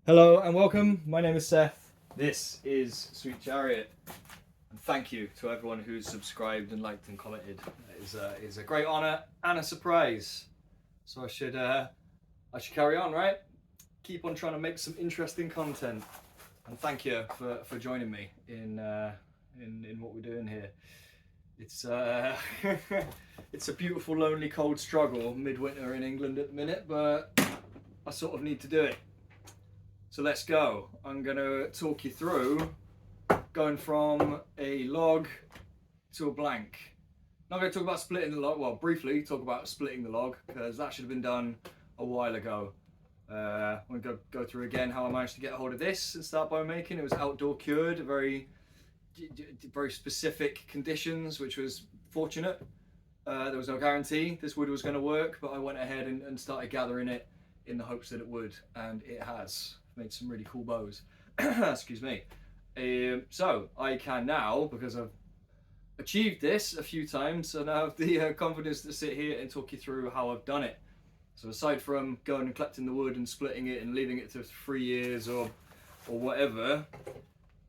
Hello and welcome. My name is Seth. This is Sweet Chariot, and thank you to everyone who's subscribed and liked and commented. It is a great honour and a surprise. So I should carry on, right? Keep on trying to make some interesting content, and thank you for joining me in what we're doing here. It's it's a beautiful, lonely, cold struggle midwinter in England at the minute, but I sort of need to do it. So let's go. I'm going to talk you through going from a log to a blank. Not going to talk about splitting the log, well, briefly talk about splitting the log, because that should have been done a while ago. I'm going to go through again how I managed to get a hold of this and start bone making. It was outdoor cured, very specific conditions, which was fortunate. There was no guarantee this wood was going to work, but I went ahead and started gathering it in the hopes that it would, and it has. Made some really cool bows. Excuse me. So I can now, because I've achieved this a few times, and I have the confidence to sit here and talk you through how I've done it. So aside from going and collecting the wood and splitting it and leaving it to 3 years or whatever,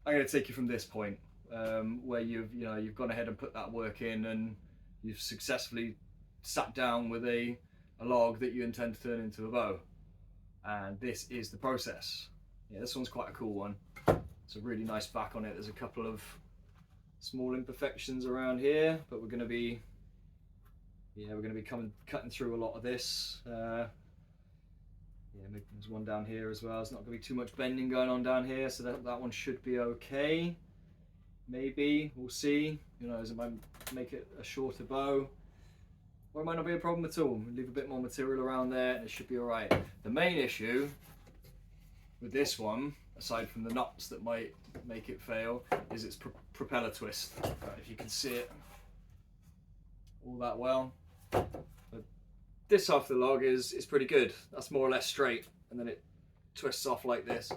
I'm going to take you from this point where you've gone ahead and put that work in, and you've successfully sat down with a log that you intend to turn into a bow. And this is the process. Yeah, this one's quite a cool one. It's a really nice back on it. There's a couple of small imperfections around here, but we're going to be cutting through a lot of this. There's one down here as well. There's not going to be too much bending going on down here, so that one should be okay. Maybe, we'll see. As it might make it a shorter bow. Or it might not be a problem at all. Leave a bit more material around there and it should be all right. The main issue with this one, aside from the knots that might make it fail, is its propeller twist. If you can see it all that well. But this half of the log is pretty good. That's more or less straight, and then it twists off like this.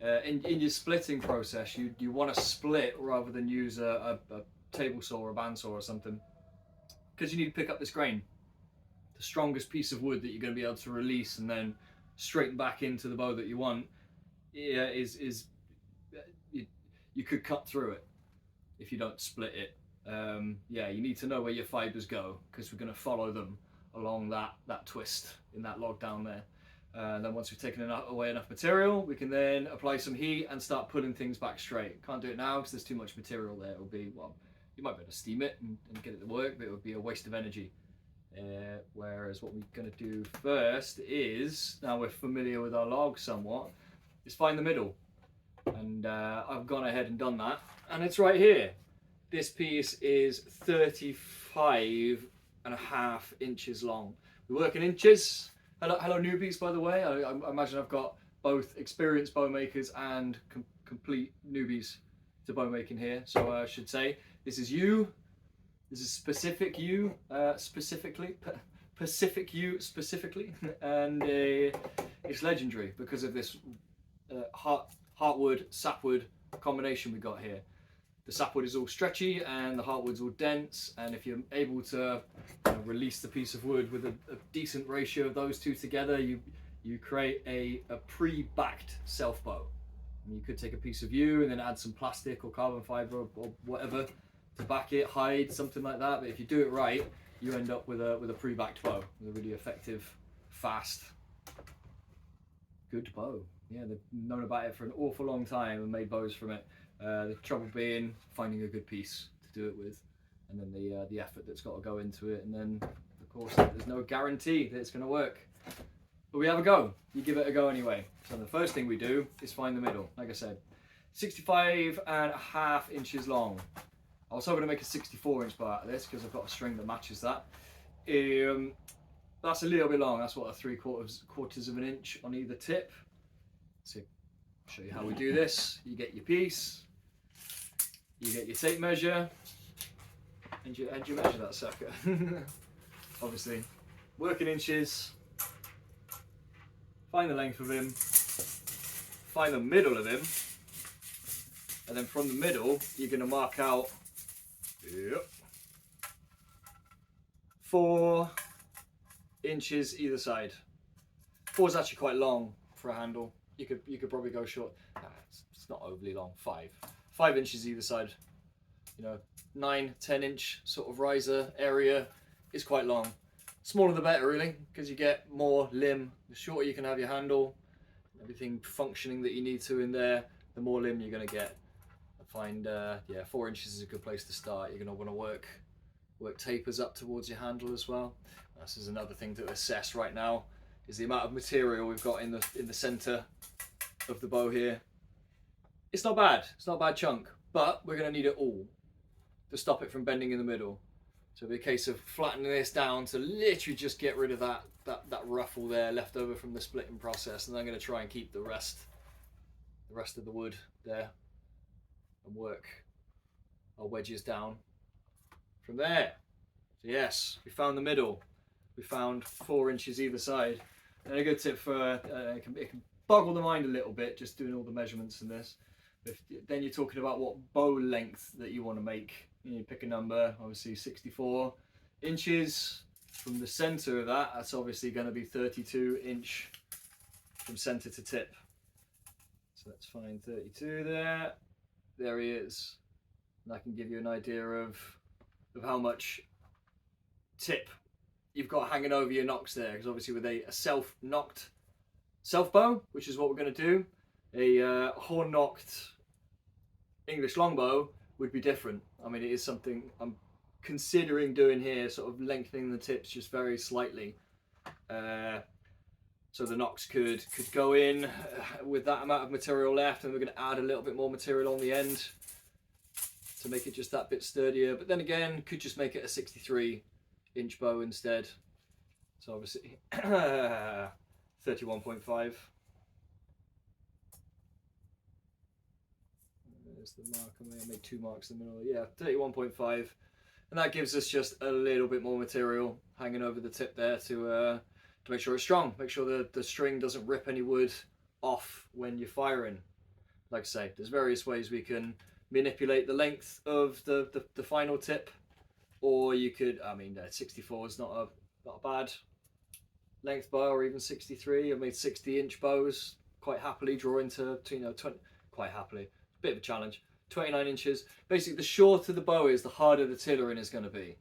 In your splitting process, you want to split rather than use a table saw or a bandsaw or something. Because you need to pick up this grain. The strongest piece of wood that you're going to be able to release and then straighten back into the bow that you want, you could cut through it if you don't split it. You need to know where your fibres go, because we're going to follow them along that twist in that log down there. And then once we've taken away enough material, we can then apply some heat and start pulling things back straight. Can't do it now because there's too much material there. It'll be, well, you might be able to steam it and get it to work, but it would be a waste of energy. Whereas what we're going to do first is, now we're familiar with our log somewhat, is find the middle. And I've gone ahead and done that, and it's right here. This piece is 35.5 inches long. We work in inches. Hello newbies, by the way. I imagine I've got both experienced bow makers and complete newbies to bow making here. So I should say, this is you. This is Pacific you specifically, and it's legendary because of this heartwood sapwood combination we got here. The sapwood is all stretchy and the heartwood's all dense, and if you're able to release the piece of wood with a decent ratio of those two together, you create a pre-backed self bow. You could take a piece of yew and then add some plastic or carbon fibre or whatever to back it, hide, something like that. But if you do it right, you end up with a pre-backed bow, with a really effective, fast, good bow. Yeah, they've known about it for an awful long time and made bows from it. The trouble being finding a good piece to do it with, and then the effort that's got to go into it, and then of course there's no guarantee that it's going to work. But we have a go. You give it a go anyway. So the first thing we do is find the middle. Like I said, 65.5 inches long. I was hoping to make a 64-inch bow out of this because I've got a string that matches that. That's a little bit long. That's what, a 3/4 of an inch on either tip. So I'll show you how we do this. You get your piece, you get your tape measure, and you measure that sucker. Obviously, work in inches. Find the length of him, find the middle of him, and then from the middle, you're going to mark out 4 inches either side. 4 is actually quite long for a handle. you could probably go short. It's not overly long. 5 inches either side. You know, 9-10 inch sort of riser area is quite long. Smaller the better, really, because you get more limb. The shorter you can have your handle, everything functioning that you need to in there, the more limb you're going to get. I find, yeah, 4 inches is a good place to start. You're going to want to work tapers up towards your handle as well. This is another thing to assess right now, is the amount of material we've got in the center of the bow here. It's not bad. It's not a bad chunk, but we're going to need it all to stop it from bending in the middle. So it'll be a case of flattening this down to literally just get rid of that ruffle there left over from the splitting process, and I'm going to try and keep the rest of the wood there and work our wedges down from there. So yes, we found the middle. We found 4 inches either side. And a good tip for it can boggle the mind a little bit just doing all the measurements in this. Then you're talking about what bow length that you want to make. You pick a number, obviously 64 inches from the center of that. That's obviously going to be 32 inch from center to tip. So let's find 32 there. There he is. And I can give you an idea of how much tip you've got hanging over your nocks there, because obviously with a self-nocked self bow, which is what we're going to do, a horn-nocked English longbow would be different. I mean, it is something I'm considering doing here, sort of lengthening the tips just very slightly, so the nocks could go in with that amount of material left, and we're going to add a little bit more material on the end to make it just that bit sturdier. But then again, could just make it a 63 inch bow instead. So obviously 31.5. There's the mark. I made 2 marks in the middle. Yeah, 31.5, and that gives us just a little bit more material hanging over the tip there to make sure it's strong. Make sure the string doesn't rip any wood off when you're firing. Like I say, there's various ways we can manipulate the length of the final tip, or you could, I mean, 64 is not a bad length bow, or even 63. I've made 60 inch bows quite happily, drawing to 20, quite happily. Bit of a challenge. 29 inches. Basically, the shorter the bow is, the harder the tillering is going to be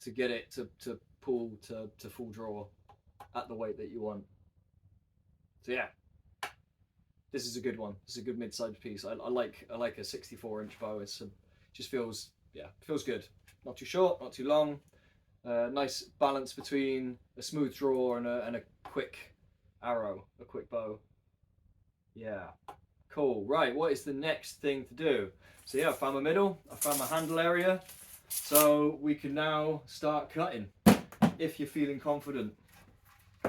to get it to pull to full draw at the weight that you want. So yeah, this is a good one. This is a good mid-sized piece. I like a 64 inch bow. It's just feels good. Not too short, not too long. Nice balance between a smooth draw and a quick arrow, a quick bow. Yeah, cool. Right, what is the next thing to do? So yeah, I found my middle, I found my handle area. So we can now start cutting, if you're feeling confident.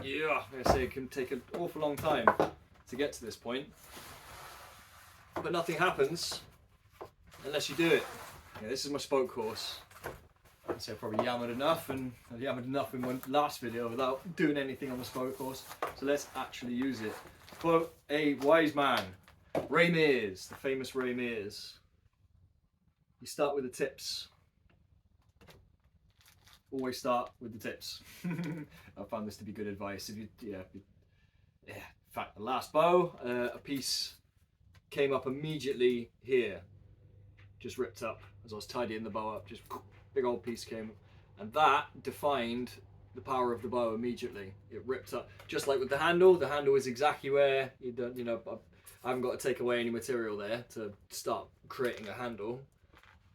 Yeah, I say it can take an awful long time to get to this point, but nothing happens unless you do it. Yeah, this is my spoke course. So I probably yammered enough, and I yammered enough in my last video without doing anything on the spoke course. So let's actually use it. Quote a wise man, Ray Mears, the famous Ray Mears. You start with the tips. Always start with the tips. I found this to be good advice. If you, in fact, the last bow, a piece came up immediately here, just ripped up as I was tidying the bow up. Just big old piece came, and that defined the power of the bow immediately. It ripped up, just like with the handle. The handle is exactly where you don't, I haven't got to take away any material there to start creating a handle.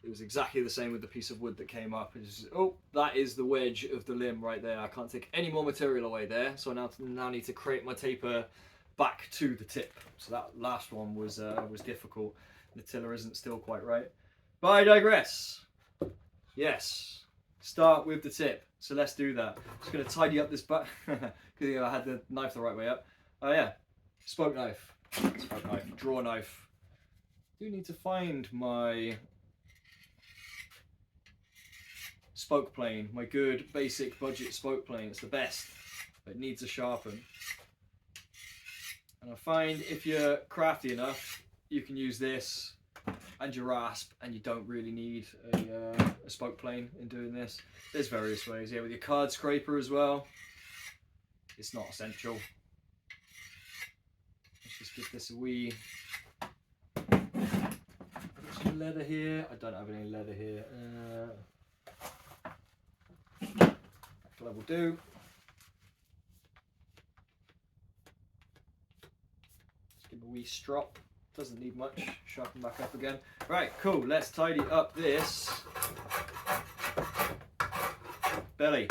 It was exactly the same with the piece of wood that came up. It's just, oh, that is the wedge of the limb right there. I can't take any more material away there, so I now need to create my taper back to the tip. So that last one was difficult. The tiller isn't still quite right, but I digress. Yes, start with the tip. So let's do that. Just going to tidy up this back because I had the knife the right way up. Oh yeah, spoke knife, draw knife. Do need to find my spoke plane, my good basic budget spoke plane. It's the best, but it needs a sharpen. And I find if you're crafty enough, you can use this and your rasp, and you don't really need a spoke plane in doing this. There's various ways, yeah, with your card scraper as well. It's not essential. It's just give this a wee. Some leather here. I don't have any leather here. Glove will do. Just give a wee strop. Doesn't need much. Sharpen back up again. Right, cool. Let's tidy up this belly.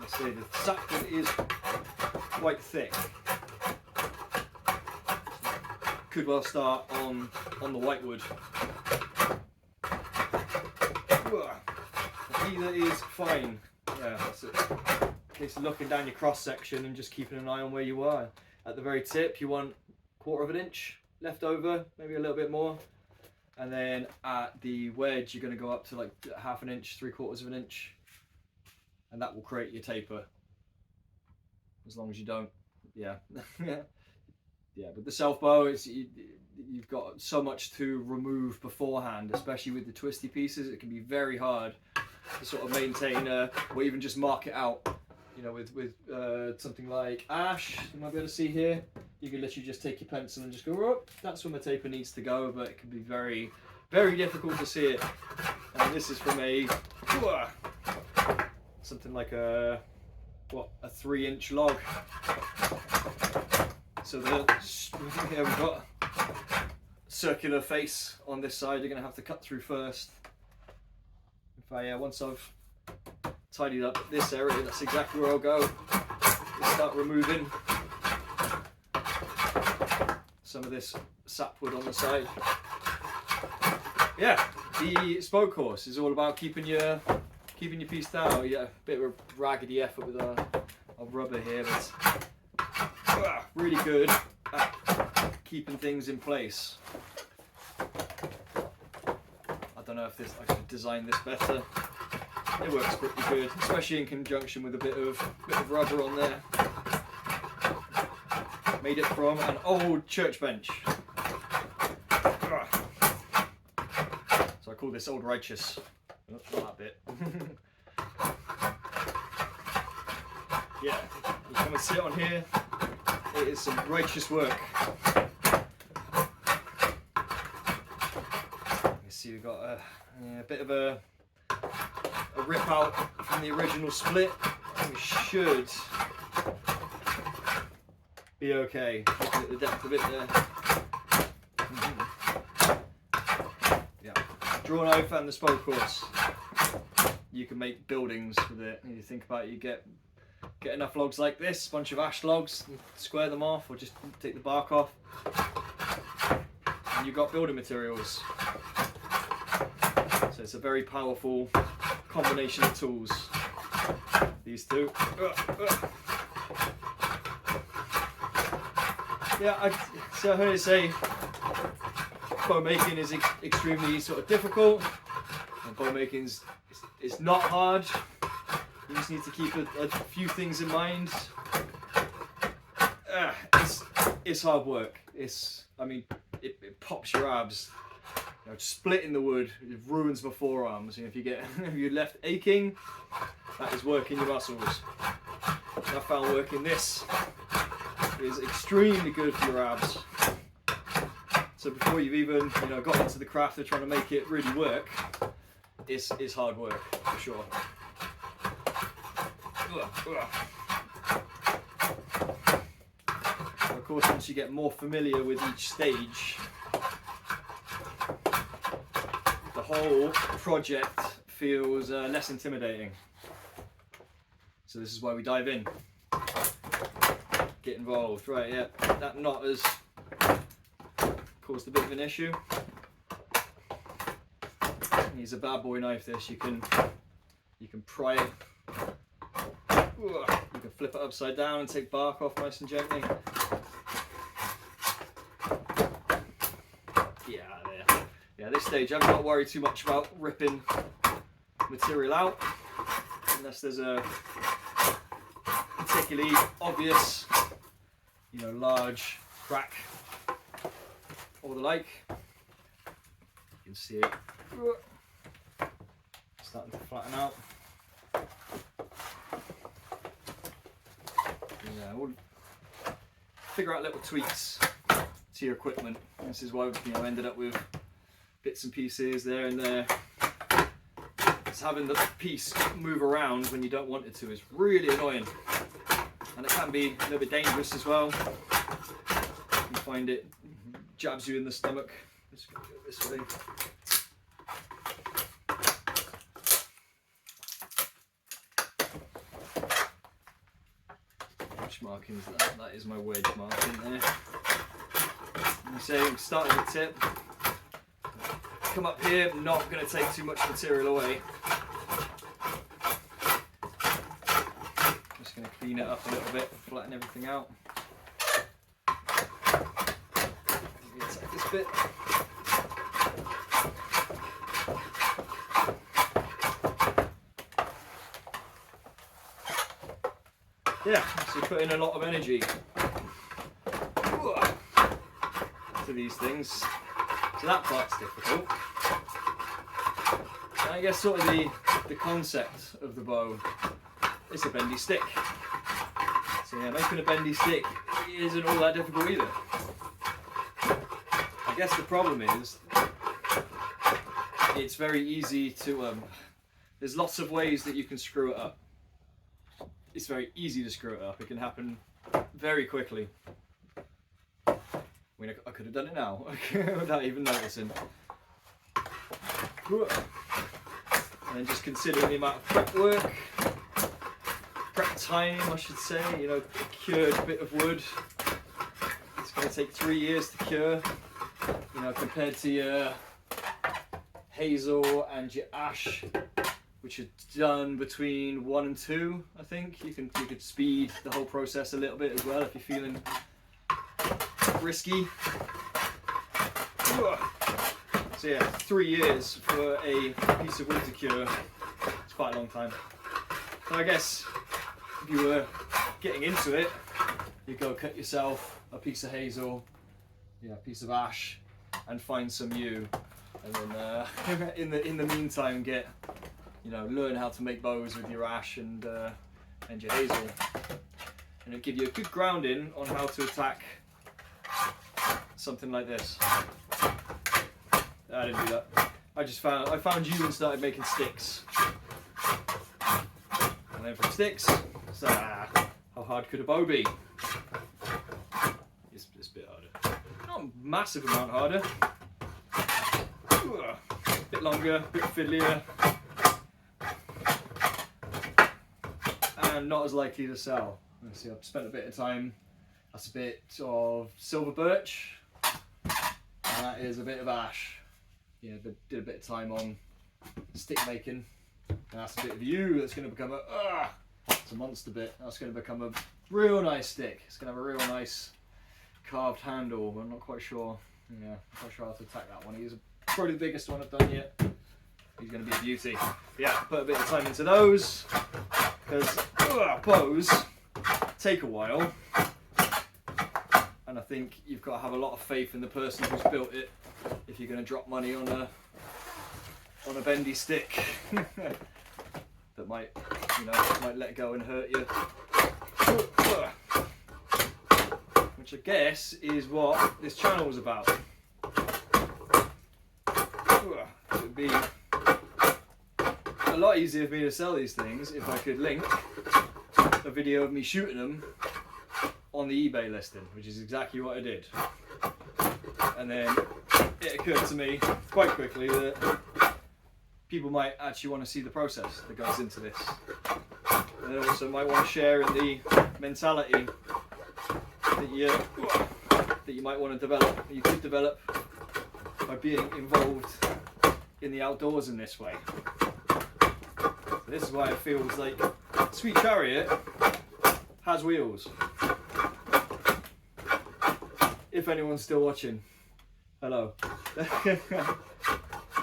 Let's see, the sapwood is quite thick. Could well start on the whitewood. Either is fine. Yeah, that's it. Case of looking down your cross section and just keeping an eye on where you are. At the very tip, you want 1/4 of an inch left over, maybe a little bit more. And then at the wedge, you're going to go up to like 1/2 an inch, 3/4 of an inch, and that will create your taper. As long as you don't, yeah. Yeah, but the self bow, you've got so much to remove beforehand, especially with the twisty pieces. It can be very hard to sort of maintain or even just mark it out. You know, with something like ash, you might be able to see here. You can literally just take your pencil and just go, oh, that's where my taper needs to go, but it can be very, very difficult to see it. And this is from something like a 3-inch log. So here we've got a circular face on this side. You're going to have to cut through first. Once I've tidied up this area, that's exactly where I'll go. Start removing some of this sapwood on the side. Yeah, the spoke horse is all about keeping your piece down. Yeah, a bit of a raggedy effort with our rubber here, but really good at keeping things in place. I don't know if I could design this better. It works pretty good, especially in conjunction with a bit of rubber on there. Made it from an old church bench. So I call this Old Righteous. Not that bit. Yeah, you come and sit on here. It is some righteous work. You see we've got a bit of a rip out from the original split. We should be okay. Looking at the depth of it there. Yeah, draw knife and the spoke horse. You can make buildings with it. You think about it, you get enough logs like this, a bunch of ash logs, square them off or just take the bark off, and you've got building materials. So it's a very powerful combination of tools, these two. Yeah, so I heard it say bow making is extremely sort of difficult, and bow making is not hard. You just need to keep a few things in mind. It's hard work. It pops your abs. You know, splitting the wood, it ruins my forearms. You know, if you're left aching, that is working your muscles. I found working this is extremely good for your abs. So before you've even got into the craft of trying to make it really work, it's hard work for sure. Of course, once you get more familiar with each stage, the whole project feels less intimidating. So this is why we dive in, get involved. Right, yeah, that knot has caused a bit of an issue. Use a bad boy knife. This you can pry it. You can flip it upside down and take bark off nice and gently. Yeah, at this stage I'm not worried too much about ripping material out, unless there's a particularly obvious, large crack or the like. You can see it starting to flatten out. Yeah, figure out little tweaks to your equipment. This is why I ended up with bits and pieces there and there. It's having the piece move around when you don't want it to is really annoying, and it can be a little bit dangerous as well. You find it jabs you in the stomach. Let's go this way. Which marking is that? That is my wedge marking there. And you say start at the tip, come up here, not going to take too much material away. Just going to clean it up a little bit, flatten everything out. Take this bit. Yeah, so put in a lot of energy to these things. So that part's difficult. And I guess sort of the concept of the bow is a bendy stick. So yeah, making a bendy stick isn't all that difficult either. I guess the problem is it's very easy to, there's lots of ways that you can screw it up. It's very easy to screw it up. It can happen very quickly. I mean, I could have done it now without even noticing. And just considering the amount of prep work, prep time I should say, you know, a cured bit of wood, it's going to take 3 years to cure, you know, compared to your hazel and your ash, which are done between 1 and 2, I think. You could speed the whole process a little bit as well if you're feeling risky. So yeah, 3 years for a piece of wood to cure. It's quite a long time. So I guess if you were getting into it, you'd go cut yourself a piece of hazel, yeah, a piece of ash, and find some yew, and then in the meantime get, you know, learn how to make bows with your ash and your hazel, and it'll give you a good grounding on how to attack something like this. I didn't do that. I found yew and started making sticks, and then from sticks, so how hard could a bow be? It's a bit harder. Not a massive amount harder. A bit longer, a bit fiddlier. And not as likely to sell. Let's see, I've spent a bit of time. That's a bit of silver birch, and that is a bit of ash. Yeah, did a bit of time on stick making, and that's a bit of yew. That's going to become it's a monster bit. That's going to become a real nice stick. It's going to have a real nice carved handle. I'm not quite sure. Yeah, I'm not quite sure how to attack that one. He's probably the biggest one I've done yet. He's going to be a beauty. Yeah, put a bit of time into those, because bows take a while, and I think you've got to have a lot of faith in the person who's built it if you're going to drop money on a bendy stick that might, you know, might let go and hurt you. Which I guess is what this channel was about. It would be a lot easier for me to sell these things if I could link a video of me shooting them on the eBay listing, which is exactly what I did. And then it occurred to me quite quickly that people might actually want to see the process that goes into this. And they also might want to share in the mentality that you might want to develop, that you could develop by being involved in the outdoors in this way. So this is why it feels like Sweet Chariot has wheels. If anyone's still watching, hello.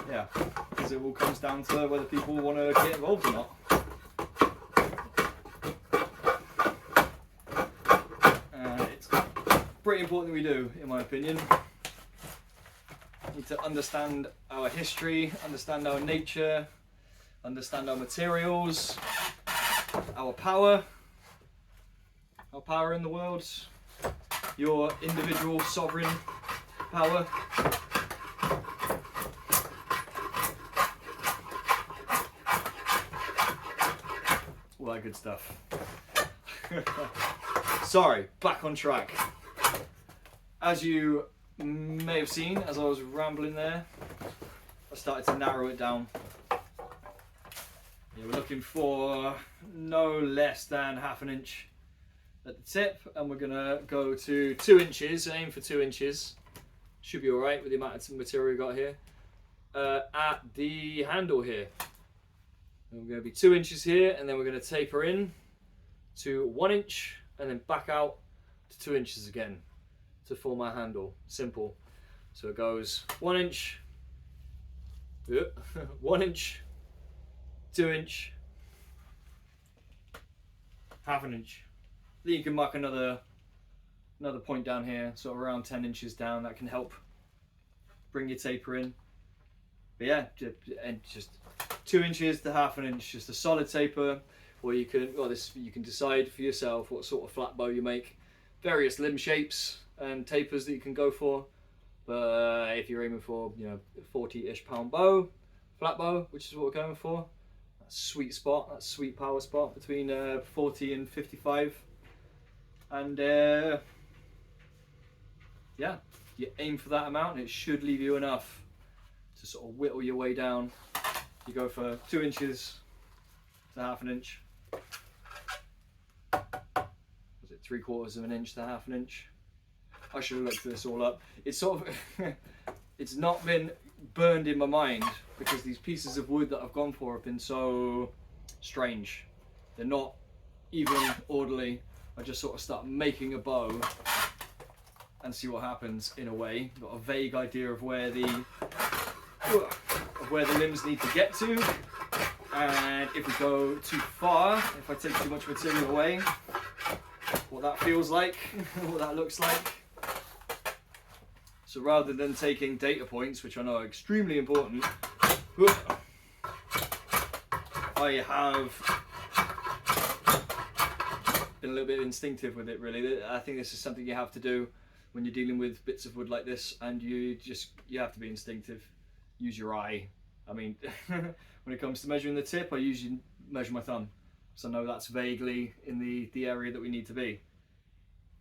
Yeah, because it all comes down to whether people want to get involved or not. It's pretty important that we do, in my opinion. We need to understand our history, understand our nature, understand our materials, our power in the world, your individual sovereign power. All that good stuff. Sorry, back on track. As you may have seen, as I was rambling there, I started to narrow it down. Yeah, we're looking for no less than ½ an inch at the tip, and we're gonna go to 2 inches, aim for 2 inches. Should be all right with the amount of material we got here. At the handle here. And we're gonna be 2 inches here, and then we're gonna taper in to 1 inch, and then back out to 2 inches again to form our handle. Simple. So it goes 1 inch, 1 inch, 2 inch, ½ an inch. Then you can mark another point down here, sort of around 10 inches down. That can help bring your taper in. But yeah, and just 2 inches to ½ an inch, just a solid taper. Or you can, you can decide for yourself what sort of flat bow you make. Various limb shapes and tapers that you can go for. But if you're aiming for, 40-ish pound bow, flat bow, which is what we're going for, that sweet spot, that sweet power spot between 40 and 55. And yeah, you aim for that amount and it should leave you enough to sort of whittle your way down. You go for 2 inches to ½ an inch. Was it 3/4 of an inch to ½ an inch? I should have looked this all up. It's sort of, it's not been burned in my mind because these pieces of wood that I've gone for have been so strange. They're not even orderly. I just sort of start making a bow and see what happens in a way. Got a vague idea of where the limbs need to get to, and if we go too far, if I take too much material away, what that feels like, what that looks like. So rather than taking data points, which I know are extremely important, I have been a little bit instinctive with it, really. I think this is something you have to do when you're dealing with bits of wood like this, and you have to be instinctive. Use your eye. I mean, when it comes to measuring the tip, I usually measure my thumb, so I know that's vaguely in the area that we need to be.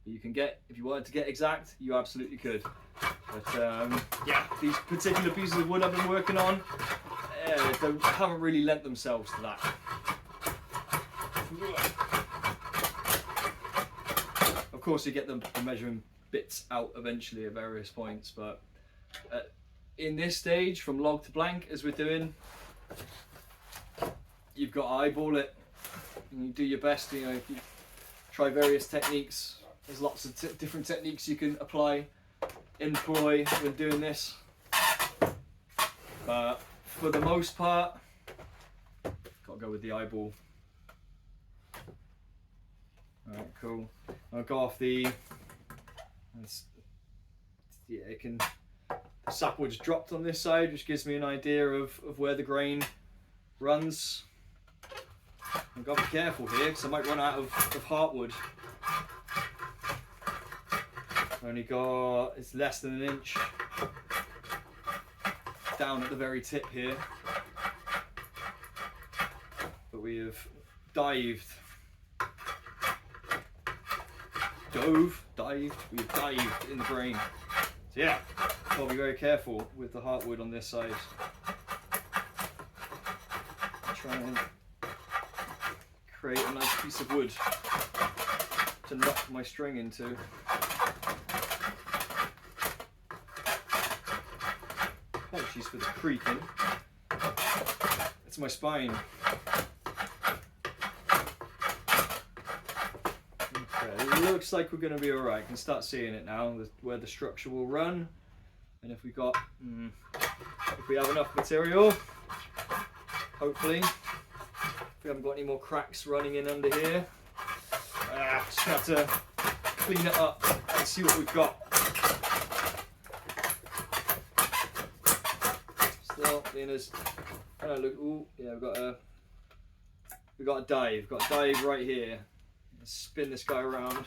You can get, if you wanted to get exact, you absolutely could. But yeah, these particular pieces of wood I've been working on haven't really lent themselves to that. Of course, you get the measuring bits out eventually at various points, but in this stage, from log to blank, as we're doing, you've got to eyeball it, and you do your best. You try various techniques. There's lots of different techniques you can employ when doing this. But for the most part, gotta go with the eyeball. Alright, cool. I'll go off the. Yeah, it can. The sapwood's dropped on this side, which gives me an idea of where the grain runs. I've got to be careful here because I might run out of heartwood. It's less than an inch down at the very tip here, but we have dived in the grain. So yeah, I'll be very careful with the heartwood on this side. Try and create a nice piece of wood to knock my string into. Apologies for the creaking. It's my spine. Okay, it looks like we're going to be alright. You can start seeing it now, where the structure will run. And if we have enough material, hopefully, if we haven't got any more cracks running in under here, just have to clean it up and see what we've got. Still being as look. Ooh, yeah, we've got a dive. We've got a dive right here. Let's spin this guy around.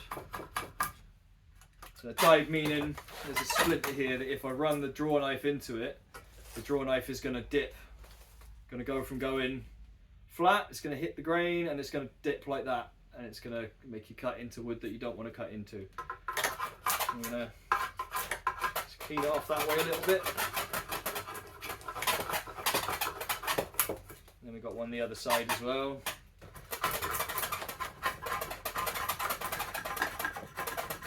So dive meaning there's a splinter here that if I run the draw knife into it, the draw knife is going to dip. Going to go from going flat, it's going to hit the grain, and it's going to dip like that, and it's going to make you cut into wood that you don't want to cut into. I'm going to just clean it off that way a little bit. Then we've got one the other side as well.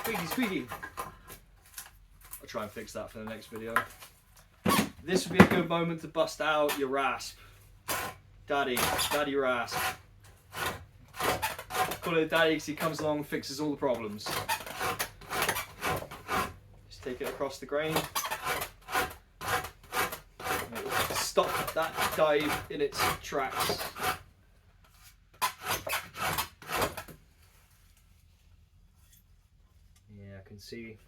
Squeaky, squeaky. I'll try and fix that for the next video. This would be a good moment to bust out your rasp. Daddy rasp. Call it daddy because he comes along and fixes all the problems. Just take it across the grain. Stop that dive in its tracks. Yeah, I can see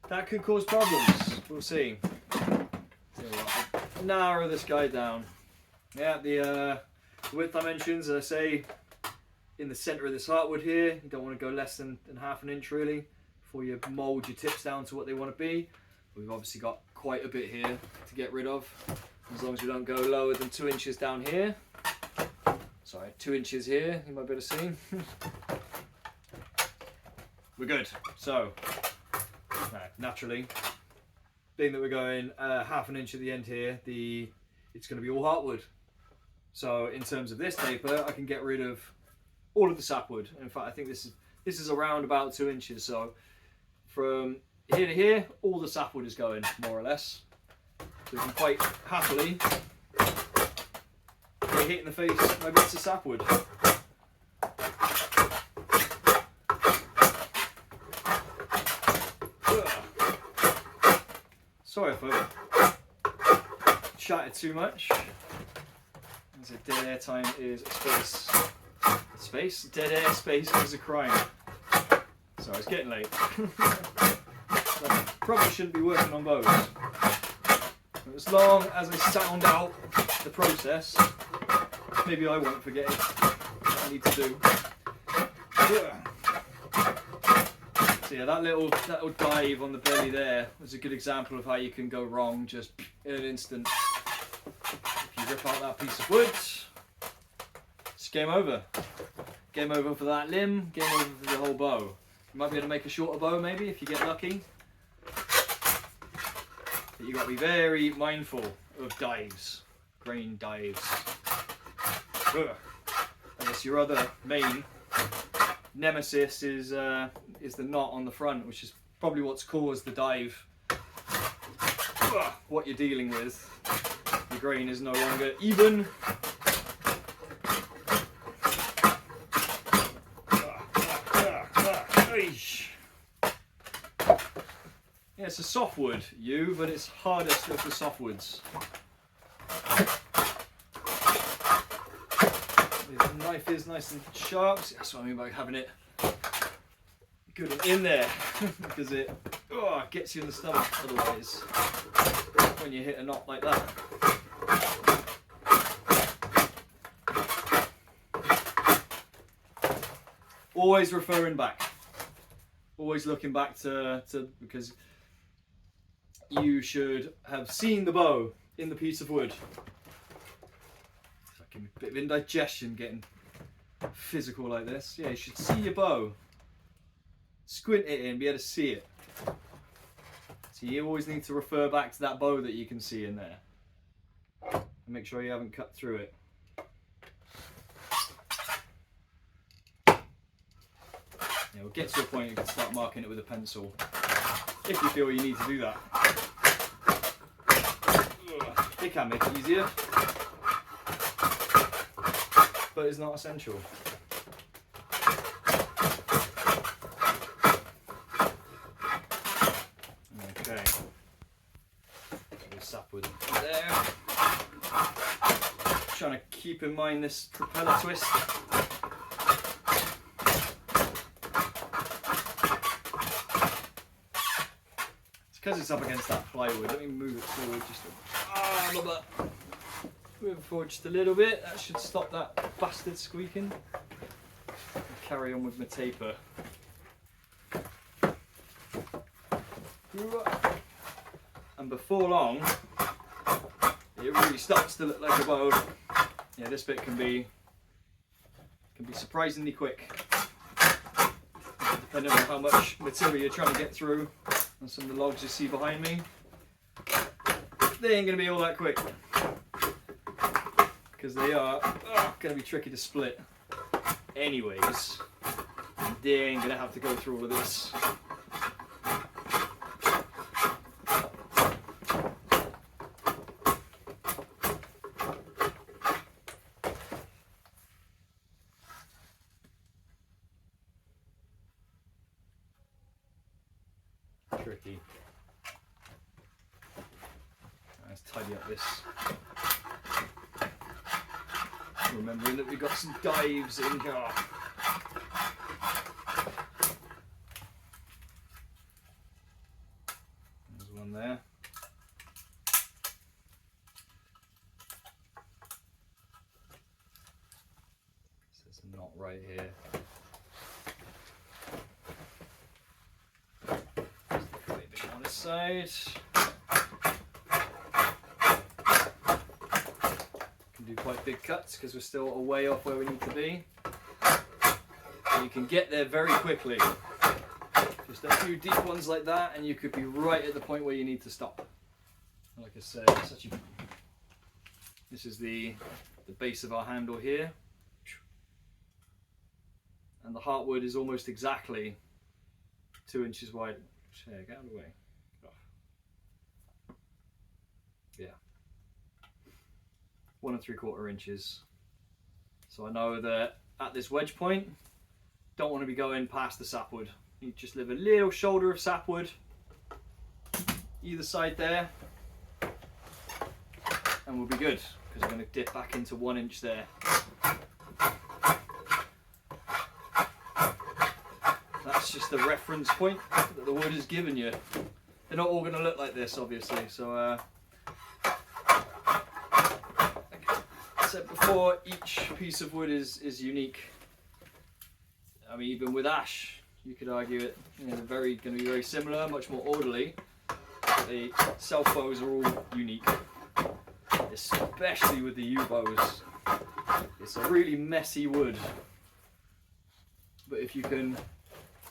that could cause problems. We'll see. Narrow this guy down. Yeah, the width dimensions, as I say, in the centre of this heartwood here, you don't want to go less than half an inch really before you mould your tips down to what they want to be. We've obviously got quite a bit here to get rid of, as long as we don't go lower than 2 inches down here. Sorry, 2 inches here, you might be able to see. We're good. So, naturally, being that we're going half an inch at the end here, it's going to be all heartwood. So in terms of this taper, I can get rid of all of the sapwood. In fact, I think this is around about 2 inches. So from here to here, all the sapwood is going, more or less. So we can quite happily get hit in the face by bits of sapwood. Sorry if I chatted too much. As a dead air time is a space. Dead air space is a crime. Sorry, it's getting late. Probably shouldn't be working on bows. But as long as I sound out the process, maybe I won't forget what I need to do. So yeah, that little dive on the belly there was a good example of how you can go wrong just in an instant. If you rip out that piece of wood, it's game over. Game over for that limb, game over for the whole bow. You might be able to make a shorter bow maybe if you get lucky. But you've got to be very mindful of dives, grain dives. I guess your other main nemesis is the knot on the front, which is probably what's caused the dive. What you're dealing with, the grain is no longer even. Yeah, it's a softwood but it's hardest of the softwoods. The knife is nice and sharp, so that's what I mean by having it good and in there, because it gets you in the stomach otherwise when you hit a knot like that. Always referring back, always looking back to because you should have seen the bow in the piece of wood. It's like a bit of indigestion getting physical like this. Yeah, you should see your bow. Squint it in, be able to see it. So you always need to refer back to that bow that you can see in there. And make sure you haven't cut through it. Yeah, we'll get to a point you can start marking it with a pencil, if you feel you need to do that. It can make it easier, but it's not essential. Okay, sapwood there. Trying to keep in mind this propeller twist. It's because it's up against that plywood. Let me move it forward just a little bit. Move it forward just a little bit. That should stop that bastard squeaking. I'll carry on with my taper. And before long, it really starts to look like a bow. Yeah, this bit can be surprisingly quick, depending on how much material you're trying to get through. And some of the logs you see behind me, they ain't going to be all that quick, because they are going to be tricky to split. Anyways, they ain't going to have to go through all of this. Tricky. Let's tidy up this. Remembering that we've got some dives in here. There's one there. There's a knot right here. On this side. Can do quite big cuts because we're still a way off where we need to be. And you can get there very quickly. Just a few deep ones like that and you could be right at the point where you need to stop. Like I said, this is the base of our handle here. And the heartwood is almost exactly 2 inches wide. Get out of the way. Yeah. 1 3/4 inches. So I know that at this wedge point, don't want to be going past the sapwood. You just leave a little shoulder of sapwood either side there, and we'll be good, because I'm going to dip back into 1 inch there. That's just the reference point that the wood has given you. They're not all going to look like this, obviously. So, like I said before, each piece of wood is unique. I mean, even with ash, you could argue it. You know, they're going to be very similar, much more orderly. The self bows are all unique, especially with the U bows. It's a really messy wood, but if you can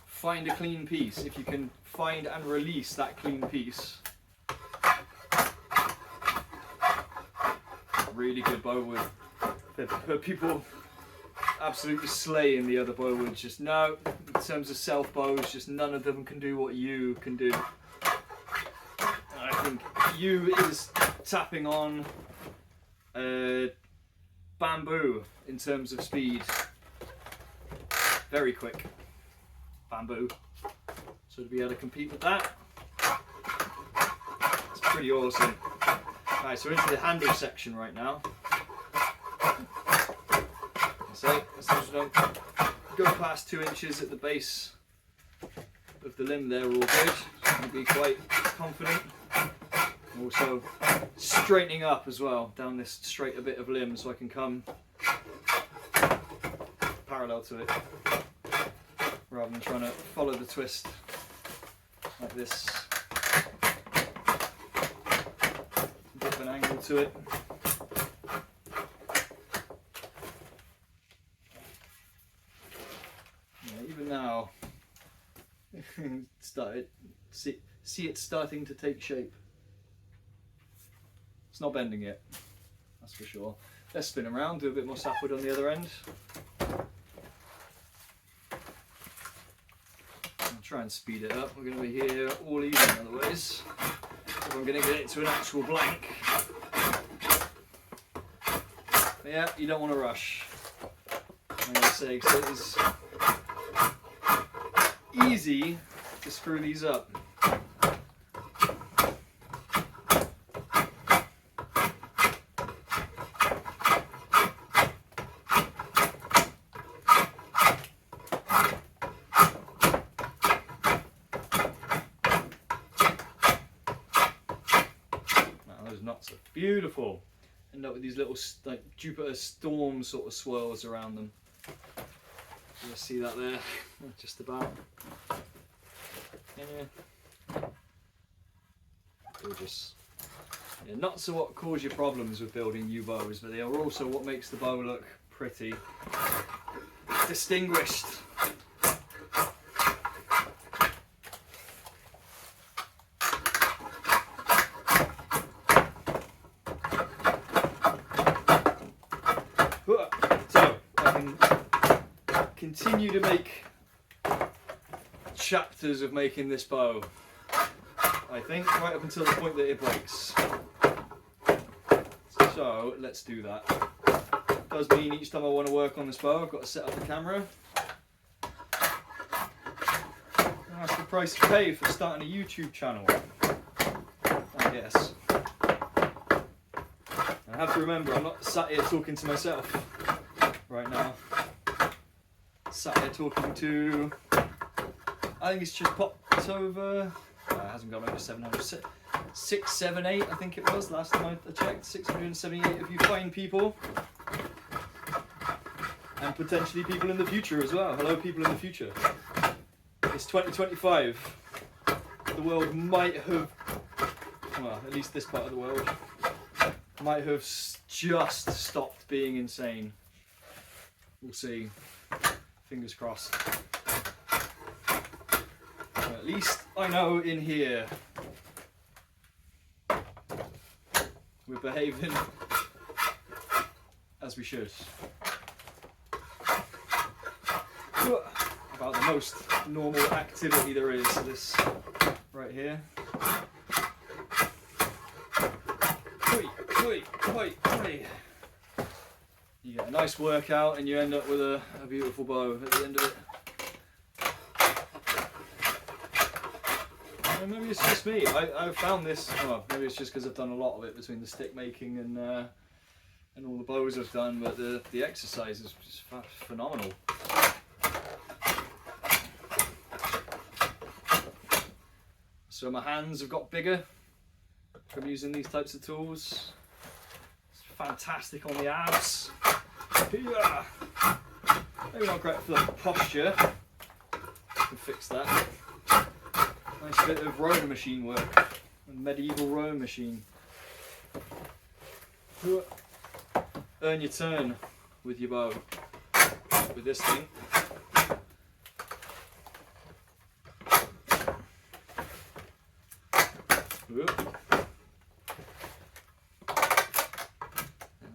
find a clean piece, if you can find and release that clean piece, really good bow wood. I've heard people absolutely slaying the other bow woods. Just no, in terms of self bows, just none of them can do what you can do. And I think you is tapping on bamboo in terms of speed. Very quick. Bamboo. So to be able to compete with that, it's pretty awesome. Alright, so we're into the handle section right now. So as long as we don't go past 2 inches at the base of the limb there, we're all good. So I'll be quite confident. Also straightening up as well down this straighter bit of limb so I can come parallel to it, rather than trying to follow the twist like this. Different angle to it. Yeah, even now, see it starting to take shape. It's not bending yet, that's for sure. Let's spin around, do a bit more sapwood on the other end. Try and speed it up. We're going to be here all evening otherwise. If I'm going to get it to an actual blank. But yeah, you don't want to rush. I'm going to say, because it is easy to screw these up. Knots are beautiful. End up with these little like Jupiter storm sort of swirls around them. You see that there? Just about. Yeah. Gorgeous. Yeah, nuts are what cause you problems with building new bows, but they are also what makes the bow look pretty, distinguished. So I can continue to make chapters of making this bow, I think, right up until the point that it breaks. So let's do that. Does mean each time I want to work on this bow, I've got to set up the camera. And that's the price to pay for starting a YouTube channel, I guess. I have to remember, I'm not sat here talking to myself right now. Sat here talking to, I think it's just popped over, it hasn't gone over 700, 678 I think it was last time I checked, 678 of you fine people. And potentially people in the future as well. Hello people in the future. It's 2025. The world might have, well, at least this part of the world, might have just stopped being insane. We'll see. Fingers crossed. But at least I know in here we're behaving as we should. About the most normal activity there is. This right here. You get a nice workout and you end up with a beautiful bow at the end of it. And maybe it's just me. I've found this, well, maybe it's just because I've done a lot of it between the stick making and all the bows I've done, but the exercise is just phenomenal. So my hands have got bigger from using these types of tools. It's fantastic on the abs. Yeah. Maybe not great for the posture. Can fix that. Nice bit of rowing machine work. A medieval rowing machine. Earn your turn with your bow. With this thing.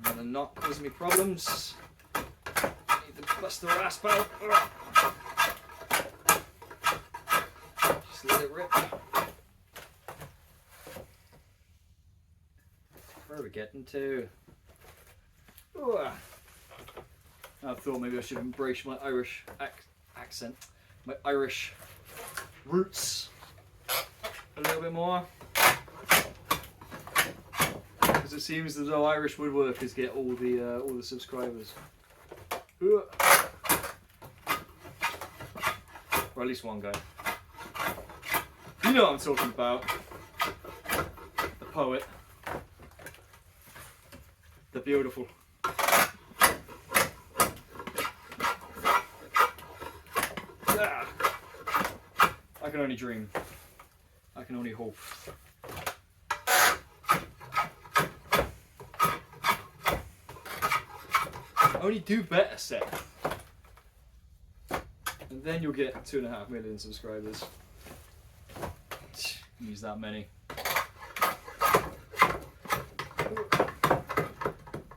And the knot causing me problems. Need to bust the rasp out. Just let it rip. Where are we getting to? I thought maybe I should embrace my Irish accent, my Irish roots a little bit more. Because it seems as though Irish woodworkers get all the subscribers. Or at least one guy. You know what I'm talking about. The poet. The beautiful. Ah. I can only dream. I can only hope. Only do better, Seth. And then you'll get 2.5 million subscribers. Use that many.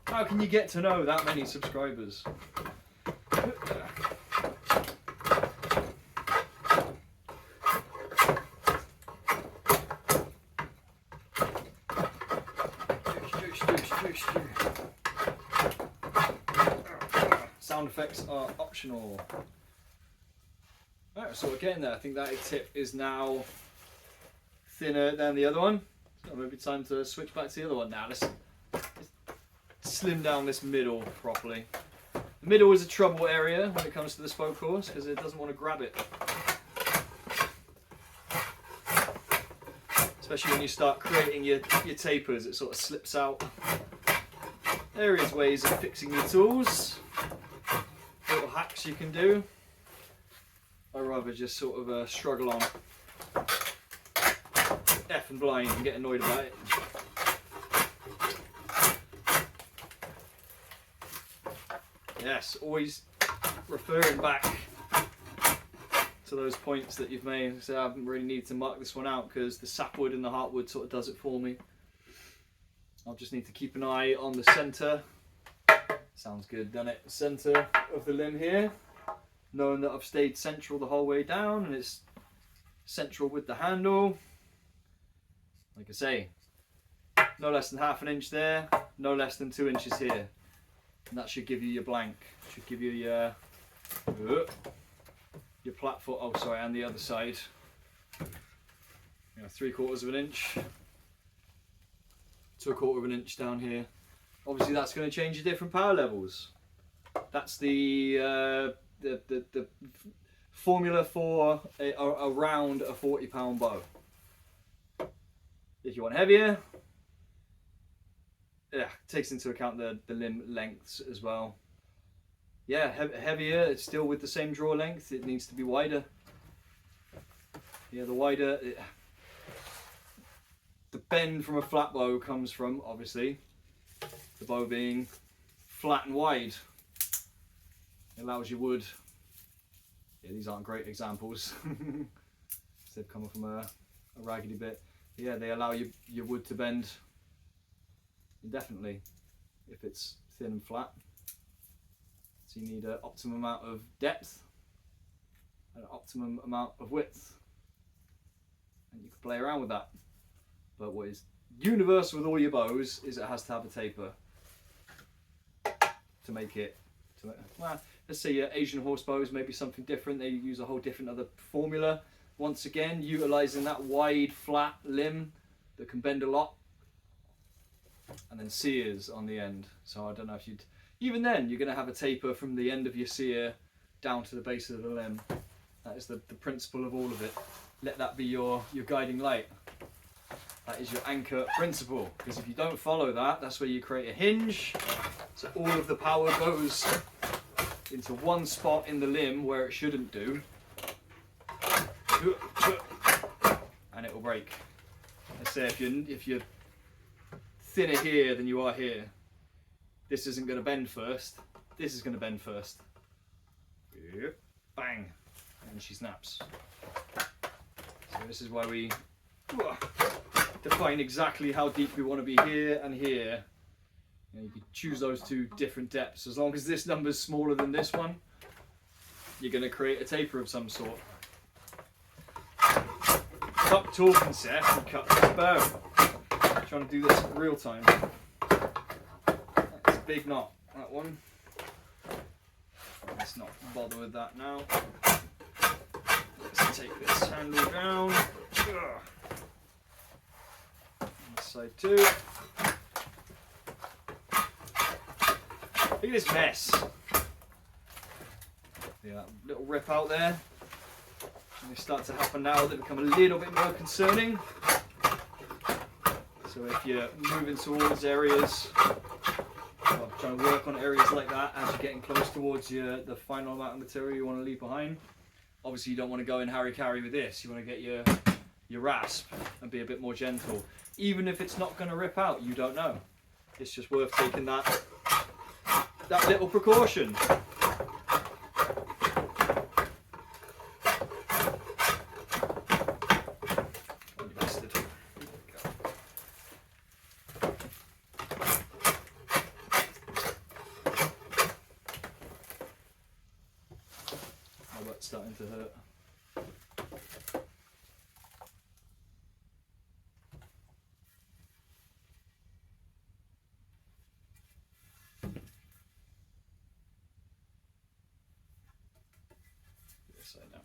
How can you get to know that many subscribers? Sound effects are optional. Alright, so again there, I think that tip is now thinner than the other one. So maybe time to switch back to the other one now. Let's slim down this middle properly. The middle is a trouble area when it comes to the spoke horse because it doesn't want to grab it. Especially when you start creating your tapers, it sort of slips out. There is ways of fixing your tools. Little hacks you can do. I rather just sort of struggle on. effing blind and get annoyed about it. Yes, always referring back to those points that you've made. So I haven't really needed to mark this one out because the sapwood and the heartwood sort of does it for me. I'll just need to keep an eye on the centre. Sounds good, doesn't it? Centre of the limb here. Knowing that I've stayed central the whole way down and it's central with the handle. Like I say, no less than ½ inch there, no less than 2 inches here. And that should give you your blank. Should give you your platform. Oh, sorry, and the other side. 3/4 of an inch to 1/4 of an inch down here. Obviously, that's going to change your different power levels. That's the formula for around a 40-pound bow. If you want heavier, yeah, it takes into account the limb lengths as well. Yeah, heavier, it's still with the same draw length, it needs to be wider. Yeah, the wider, the bend from a flat bow comes from, obviously, the bow being flat and wide. It allows your wood, yeah, these aren't great examples, they've come from a raggedy bit. Yeah, they allow your wood to bend indefinitely if it's thin and flat. So you need an optimum amount of depth and an optimum amount of width. And you can play around with that. But what is universal with all your bows is it has to have a taper to make it, well, let's say your Asian horse bows may be something different. They use a whole different other formula. Once again, utilising that wide, flat limb that can bend a lot. And then sears on the end. So I don't know if you'd, even then, you're going to have a taper from the end of your sear down to the base of the limb. That is the principle of all of it. Let that be your guiding light. That is your anchor principle. Because if you don't follow that, that's where you create a hinge. So all of the power goes into one spot in the limb where it shouldn't do. And it will break. I say if you're thinner here than you are here, this isn't going to bend first. This is going to bend first. Bang, and she snaps. So this is why we define exactly how deep we want to be here and here. You can choose those two different depths. As long as this number is smaller than this one, you're going to create a taper of some sort. Stop talking, Seth, and cut the bow. I'm trying to do this in real time. That's a big knot, that one. Let's not bother with that now. Let's take this handle down. This side too. Look at this mess. Yeah, that little rip out there. They start to happen now, they become a little bit more concerning. So if you're moving towards areas, well, trying to work on areas like that as you're getting close towards the final amount of material you want to leave behind, obviously you don't want to go in harry-carry with this. You want to get your rasp and be a bit more gentle. Even if it's not going to rip out, you don't know. It's just worth taking that little precaution. Starting to hurt. This side now.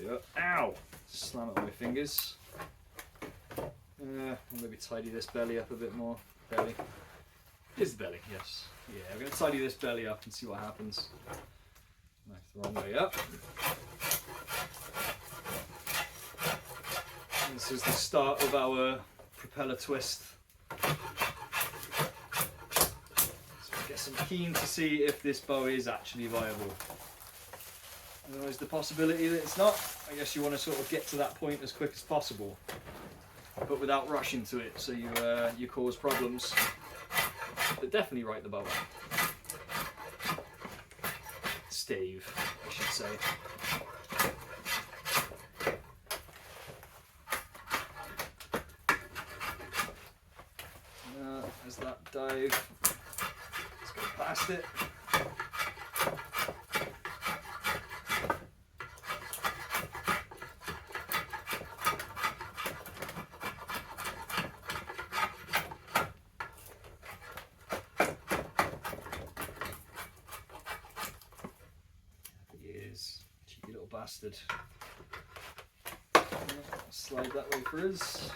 Yeah. Ow! Slam it on my fingers. I'll maybe tidy this belly up a bit more. Belly. Is the belly? Yes. Yeah, I'm going to tidy this belly up and see what happens. Knife the wrong way up. And this is the start of our propeller twist. So I guess I'm keen to see if this bow is actually viable. And there is the possibility that it's not. I guess you want to sort of get to that point as quick as possible, but without rushing to it, so you cause problems. But definitely write the bow. Stave, I should say. There's that dive. Let's go past it. Cheeky little bastard. Slide that way for us.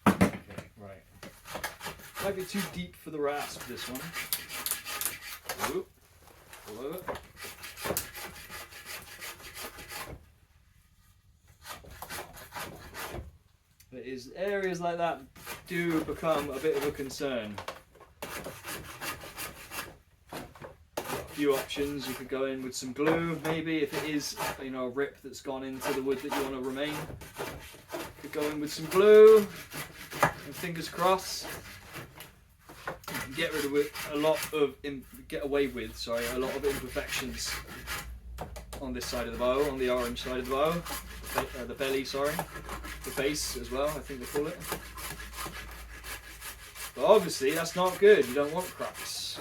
Okay, right. Might be too deep for the rasp, this one. Whoop. Below it. It is areas like that do become a bit of a concern. Few options. You could go in with some glue, maybe, if it is, you know, a rip that's gone into the wood that you want to remain. You could go in with some glue, and fingers crossed, you can get rid of it, get away with a lot of imperfections on this side of the bow, on the orange side of the bow, the belly, sorry, the base as well, I think they call it. But obviously that's not good. You don't want cracks.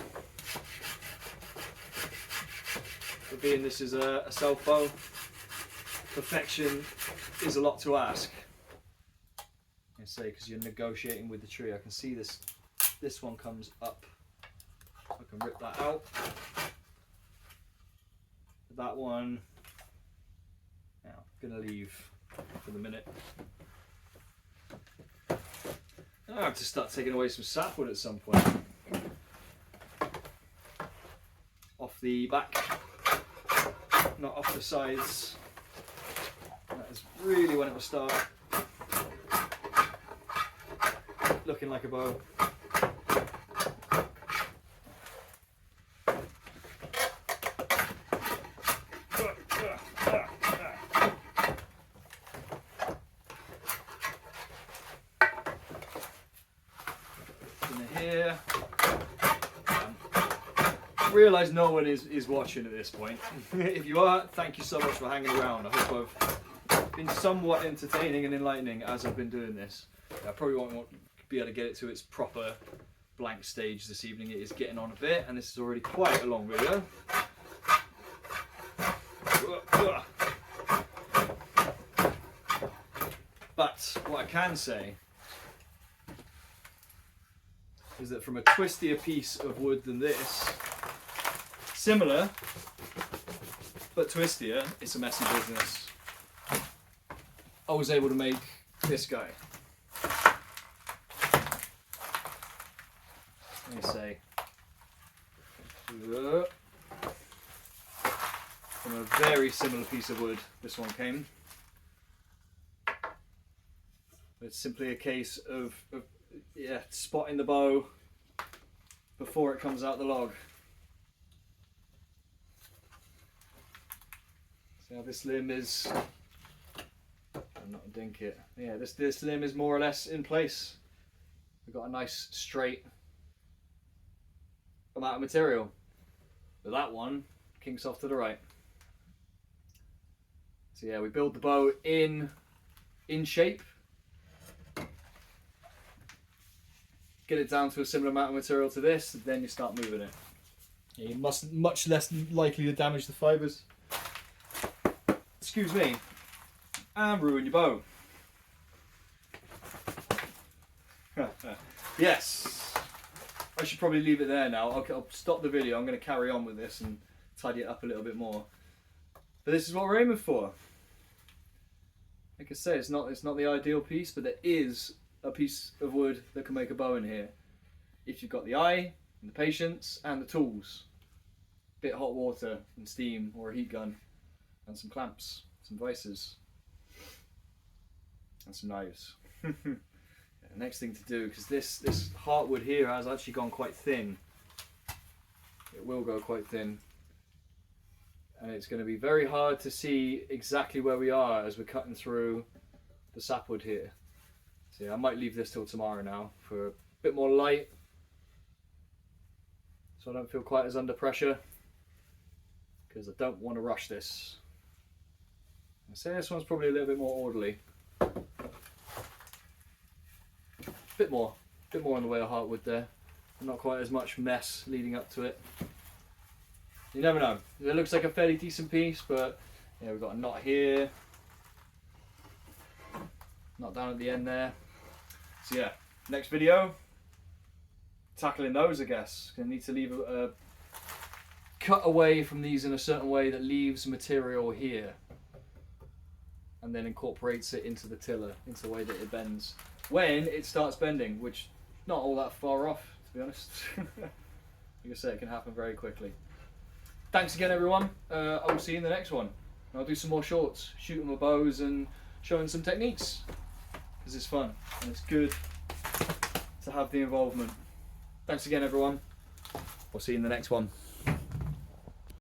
But being this is a self bow, perfection is a lot to ask. I say, because you're negotiating with the tree. I can see this one comes up. I can rip that out. That one, now I'm gonna leave for the minute. I have to start taking away some sapwood at some point. Off the back. Not off the sides. That is really when it will start looking like a bow. In here. I realise no one is watching at this point. If you are, thank you so much for hanging around. I hope I've been somewhat entertaining and enlightening as I've been doing this. I probably won't be able to get it to its proper blank stage this evening. It is getting on a bit, and this is already quite a long video. But what I can say is that from a twistier piece of wood than this, similar but twistier, it's a messy business. I was able to make this guy. Let me say, from a very similar piece of wood, this one came. It's simply a case of spotting the bow before it comes out the log. See how this limb is, I'm not dink it. Yeah, this limb is more or less in place. We've got a nice straight amount of material. But that one kinks off to the right. So yeah, we build the bow in shape. Get it down to a similar amount of material to this, then you start moving it. Yeah, you must much less likely to damage the fibres. Excuse me, and ruin your bow. Yes, I should probably leave it there now. I'll stop the video. I'm going to carry on with this and tidy it up a little bit more. But this is what we're aiming for. Like I say, it's not the ideal piece, but there is a piece of wood that can make a bow in here. If you've got the eye, and the patience, and the tools. A bit of hot water and steam, or a heat gun, and some clamps, some vices, and some knives. The next thing to do, because this heartwood here has actually gone quite thin. It will go quite thin. and it's going to be very hard to see exactly where we are as we're cutting through the sapwood here. So yeah, I might leave this till tomorrow now for a bit more light, so I don't feel quite as under pressure, because I don't want to rush this. I say this one's probably a little bit more orderly. Bit more in the way of heartwood there. Not quite as much mess leading up to it. You never know. It looks like a fairly decent piece, but yeah, we've got a knot here, knot down at the end there. So yeah, next video, tackling those, I guess. Gonna need to leave a cut away from these in a certain way that leaves material here, and then incorporates it into the tiller, into the way that it bends when it starts bending, which not all that far off, to be honest. Like I say, it can happen very quickly. Thanks again, everyone. I will see you in the next one. I'll do some more shorts, shooting with bows and showing some techniques, because it's fun and it's good to have the involvement. Thanks again, everyone. We'll see you in the next one.